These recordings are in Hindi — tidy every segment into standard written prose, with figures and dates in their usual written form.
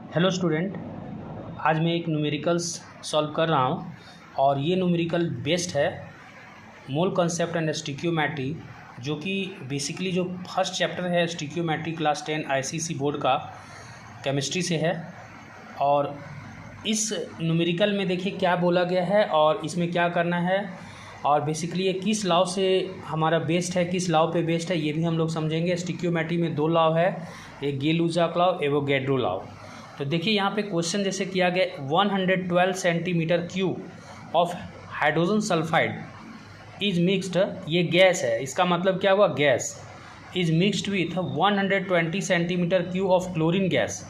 हेलो स्टूडेंट, आज मैं एक न्यूमेरिकल्स सॉल्व कर रहा हूँ और ये न्यूमेरिकल बेस्ड है मोल कॉन्सेप्ट एंड स्टिक्योमेट्री, जो कि बेसिकली जो फर्स्ट चैप्टर है स्टिक्योमेट्री क्लास 10 आईसीएसई बोर्ड का केमिस्ट्री से है। और इस न्यूमेरिकल में देखिए क्या बोला गया है और इसमें क्या करना है और बेसिकली ये किस लॉ से हमारा बेस्ड है, किस लॉ पे बेस्ड है, ये भी हम लोग समझेंगे। स्टिक्योमेट्री में दो लॉ है, एक गे-लुसाक लॉ, एवोगैड्रो लॉ। तो देखिए यहाँ पे क्वेश्चन जैसे किया गया 112 centimetre cube of hydrogen sulphide is mixed, ये गैस है, इसका मतलब क्या हुआ, gas is mixed with 120 centimetre cube of chlorine gas.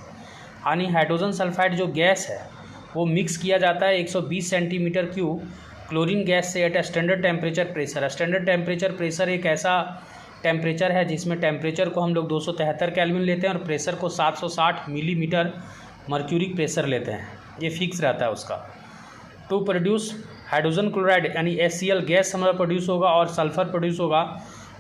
यानी हाइड्रोजन सल्फाइड जो गैस है वो मिक्स किया जाता है 120 सेंटीमीटर क्यूब क्लोरीन गैस से at a standard temperature pressure. Standard temperature pressure एक ऐसा टेम्परेचर है जिसमें टेम्परेचर को हम लोग 273 केल्विन लेते हैं और प्रेशर को 760 मिलीमीटर मर्क्यूरिक प्रेशर लेते हैं, ये फिक्स रहता है उसका। टू प्रोड्यूस हाइड्रोजन क्लोराइड यानी HCl गैस हमारा प्रोड्यूस होगा और सल्फ़र प्रोड्यूस होगा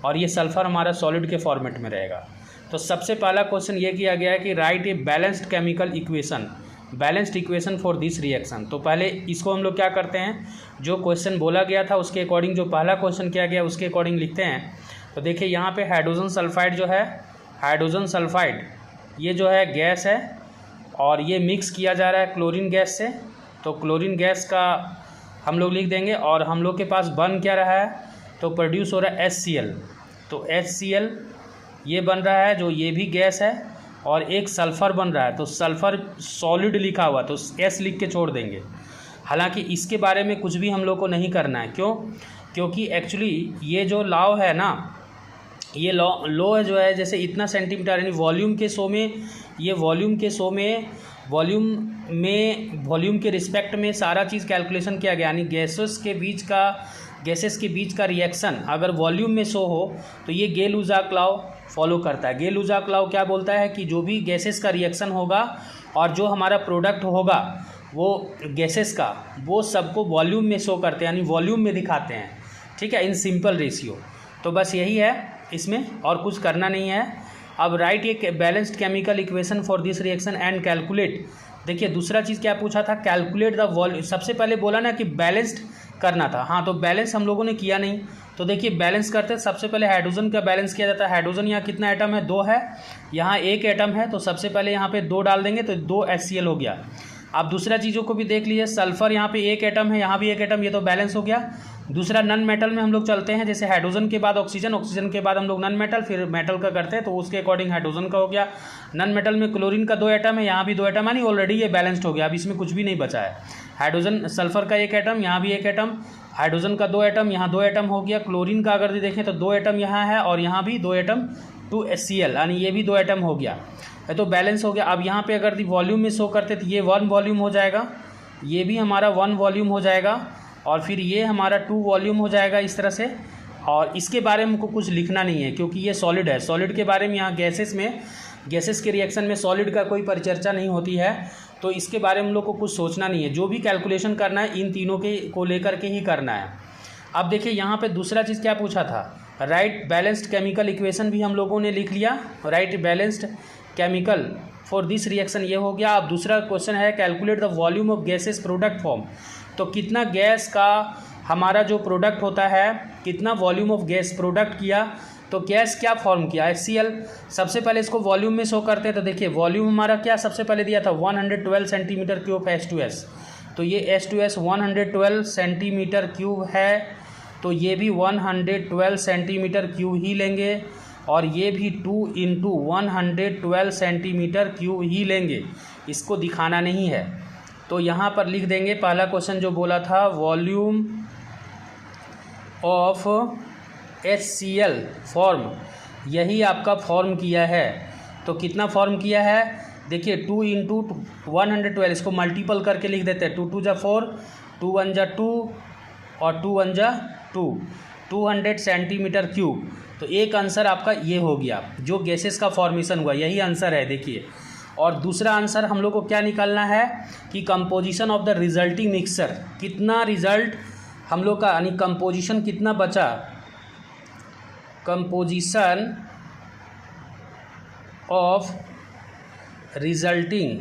और ये सल्फ़र हमारा सॉलिड के फॉर्मेट में रहेगा। तो सबसे पहला क्वेश्चन ये किया गया है कि right a balanced chemical equation, balanced equation for this reaction. तो पहले इसको हम लोग क्या करते हैं, जो क्वेश्चन बोला गया था उसके अकॉर्डिंग, जो पहला क्वेश्चन किया गया उसके अकॉर्डिंग लिखते हैं। तो देखिए यहाँ पे हाइड्रोजन सल्फाइड जो है, हाइड्रोजन सल्फाइड ये जो है गैस है और ये मिक्स किया जा रहा है क्लोरीन गैस से। तो क्लोरीन गैस का हम लोग लिख देंगे और हम लोग के पास बन क्या रहा है, तो प्रोड्यूस हो रहा है HCl। तो HCl ये बन रहा है, जो ये भी गैस है, और एक सल्फ़र बन रहा है। तो सल्फ़र सॉलिड लिखा हुआ तो S लिख के छोड़ देंगे। हालांकि इसके बारे में कुछ भी हम लोग को नहीं करना है, क्यों? क्योंकि एक्चुअली ये जो लॉ है ना, ये लॉ जो है जैसे इतना सेंटीमीटर यानी वॉल्यूम के शो में, ये वॉल्यूम के शो में वॉल्यूम के रिस्पेक्ट में सारा चीज़ कैलकुलेशन किया गया। यानी गैसेस के बीच का रिएक्शन अगर वॉल्यूम में शो हो तो ये गे-लुसाक लॉ फॉलो करता है। गे-लुसाक लॉ क्या बोलता है कि जो भी गैसेस का रिएक्शन होगा और जो हमारा प्रोडक्ट होगा वो गैसेस का, वो सबको वॉल्यूम में शो करते हैं, यानी वॉल्यूम में दिखाते हैं, ठीक है, इन सिंपल रेशियो। तो बस यही है इसमें, और कुछ करना नहीं है। अब right a balanced chemical equation for this reaction and calculate. देखिए दूसरा चीज़ क्या पूछा था, कैलकुलेट द वॉल्यूम। सबसे पहले बोला ना कि बैलेंस्ड करना था, हाँ, तो बैलेंस हम लोगों ने किया नहीं। तो देखिए बैलेंस करते सबसे पहले हाइड्रोजन का बैलेंस किया जाता है। हाइड्रोजन यहाँ कितना एटम है, 2 है, यहाँ 1 एटम है, तो सबसे पहले यहाँ पे 2 डाल देंगे तो 2 HCl हो गया। अब दूसरा चीज़ों को भी देख लीजिए, सल्फ़र यहाँ पे 1 एटम है, यहाँ भी 1 एटम, ये तो बैलेंस हो गया। दूसरा नन मेटल में हम लोग चलते हैं, जैसे हाइड्रोजन के बाद ऑक्सीजन, ऑक्सीजन के बाद हम लोग नन मेटल, फिर मेटल का करते हैं, तो उसके अकॉर्डिंग हाइड्रोजन का हो गया। नन मेटल में क्लोरीन का 2 एटम है, यहाँ भी 2 एटम, यानी ऑलरेडी ये बैलेंस्ड हो गया, अब इसमें कुछ भी नहीं बचा है। हाइड्रोजन सल्फ़र का 1 एटम, यहाँ भी 1 एटम, हाइड्रोजन का 2 एटम, यहाँ 2 एटम हो गया। क्लोरीन का अगर देखें तो 2 एटम यहाँ है और यहाँ भी 2 एटम, 2 HCl, यानी ये भी 2 एटम हो गया, तो बैलेंस हो गया। अब यहाँ पे अगर वॉल्यूम में शो करते तो ये 1 वॉल्यूम हो जाएगा, ये भी हमारा 1 वॉल्यूम हो जाएगा और फिर ये हमारा 2 वॉल्यूम हो जाएगा इस तरह से। और इसके बारे में हमको कुछ लिखना नहीं है क्योंकि ये सॉलिड है। सॉलिड के बारे में यहाँ गैसेस के रिएक्शन में सॉलिड का कोई परिचर्चा नहीं होती है, तो इसके बारे में हम लोग को कुछ सोचना नहीं है। जो भी कैलकुलेशन करना है इन तीनों के को लेकर के ही करना है। अब देखिए यहाँ पे दूसरा चीज़ क्या पूछा था, राइट बैलेंस्ड केमिकल इक्वेशन भी हम लोगों ने लिख लिया, right balanced chemical for this reaction ये हो गया। अब दूसरा क्वेश्चन है calculate the volume of gases product form. तो कितना गैस का हमारा जो प्रोडक्ट होता है, कितना वॉल्यूम ऑफ गैस प्रोडक्ट किया, तो गैस क्या फॉर्म किया, HCl। सबसे पहले इसको वॉल्यूम में शो करते हैं, तो देखिए वॉल्यूम हमारा क्या सबसे पहले दिया था 112 सेंटीमीटर क्यूब H2S। तो ये H2S 112 सेंटीमीटर क्यूब है, तो ये भी 112 सेंटीमीटर क्यूब ही लेंगे और ये भी 2 × 112 सेंटीमीटर क्यूब ही लेंगे, इसको दिखाना नहीं है। तो यहाँ पर लिख देंगे पहला क्वेश्चन जो बोला था, वॉल्यूम ऑफ HCl फॉर्म, यही आपका फॉर्म किया है। तो कितना फॉर्म किया है, देखिए 2 × 112, इसको मल्टीपल करके लिख देते हैं, 2 × 2 = 4, 2 × 1 = 2 और 2 × 1 = 2, 200 सेंटीमीटर क्यूब। तो एक आंसर आपका ये हो गया, जो गैसेस का फॉर्मेशन हुआ यही आंसर है, देखिए। और दूसरा आंसर हम लोग को क्या निकालना है कि composition of the resulting mixture, कितना रिजल्ट हम लोग का, यानी कंपोजिशन कितना बचा, कंपोजिशन ऑफ रिजल्टिंग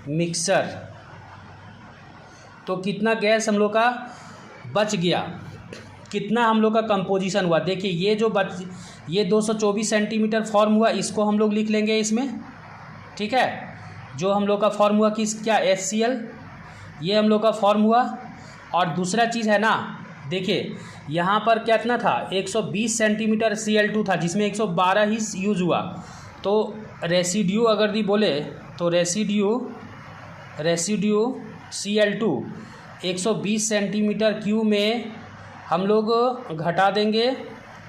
मिक्सर। तो कितना गैस हम लोग का बच गया, कितना हम लोग का कंपोजिशन हुआ। देखिए ये 224 सेंटीमीटर फॉर्म हुआ, इसको हम लोग लिख लेंगे इसमें, ठीक है। जो हम लोग का फॉर्म हुआ क्या HCl, ये हम लोग का फॉर्म हुआ। और दूसरा चीज़ है ना, देखिए यहाँ पर कितना था 120 सेंटीमीटर Cl2 था, जिसमें 112 ही यूज़ हुआ। तो रेसिड्यू अगर दी बोले तो रेसिड्यू Cl2 120 सेंटीमीटर क्यू में हम लोग घटा देंगे,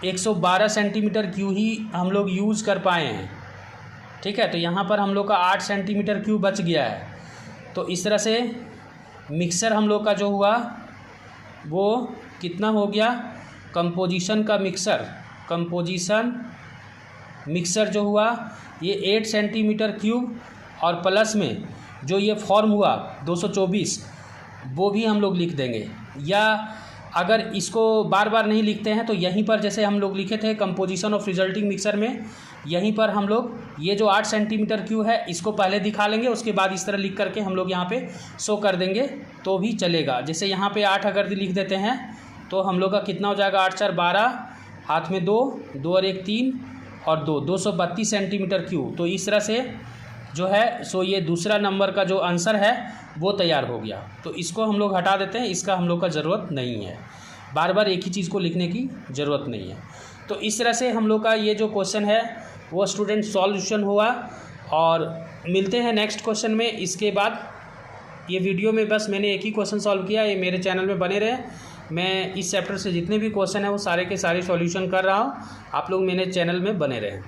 112 सेंटीमीटर क्यू ही हम लोग यूज़ कर पाए हैं, ठीक है। तो यहाँ पर हम लोग का 8 सेंटीमीटर क्यू बच गया है। तो इस तरह से मिक्सर हम लोग का जो हुआ वो कितना हो गया, कंपोजिशन मिक्सर जो हुआ ये 8 सेंटीमीटर क्यूब, और प्लस में जो ये फॉर्म हुआ 224 वो भी हम लोग लिख देंगे। या अगर इसको बार बार नहीं लिखते हैं तो यहीं पर जैसे हम लोग लिखे थे कंपोजिशन ऑफ रिजल्टिंग मिक्सर में, यहीं पर हम लोग ये जो 8 सेंटीमीटर क्यू है इसको पहले दिखा लेंगे, उसके बाद इस तरह लिख करके हम लोग यहाँ पे शो कर देंगे तो भी चलेगा। जैसे यहाँ पे 8 अगर लिख देते हैं तो हम लोग का कितना हो जाएगा, 8 4 12, हाथ में 2 और 1 3 और 2 232 सेंटीमीटर क्यू। तो इस तरह से जो है सो ये दूसरा नंबर का जो आंसर है वो तैयार हो गया। तो इसको हम लोग हटा देते हैं, इसका हम लोग का ज़रूरत नहीं है, बार बार एक ही चीज़ को लिखने की ज़रूरत नहीं है। तो इस तरह से हम लोग का ये जो क्वेश्चन है वो स्टूडेंट सॉल्यूशन हुआ। और मिलते हैं नेक्स्ट क्वेश्चन में। इसके बाद ये वीडियो में बस मैंने एक ही क्वेश्चन सॉल्व किया, ये मेरे चैनल में बने रहे। मैं इस चैप्टर से जितने भी क्वेश्चन हैं वो सारे के सारे सॉल्यूशन कर रहा हूँ, आप लोग मेरे चैनल में बने रहें।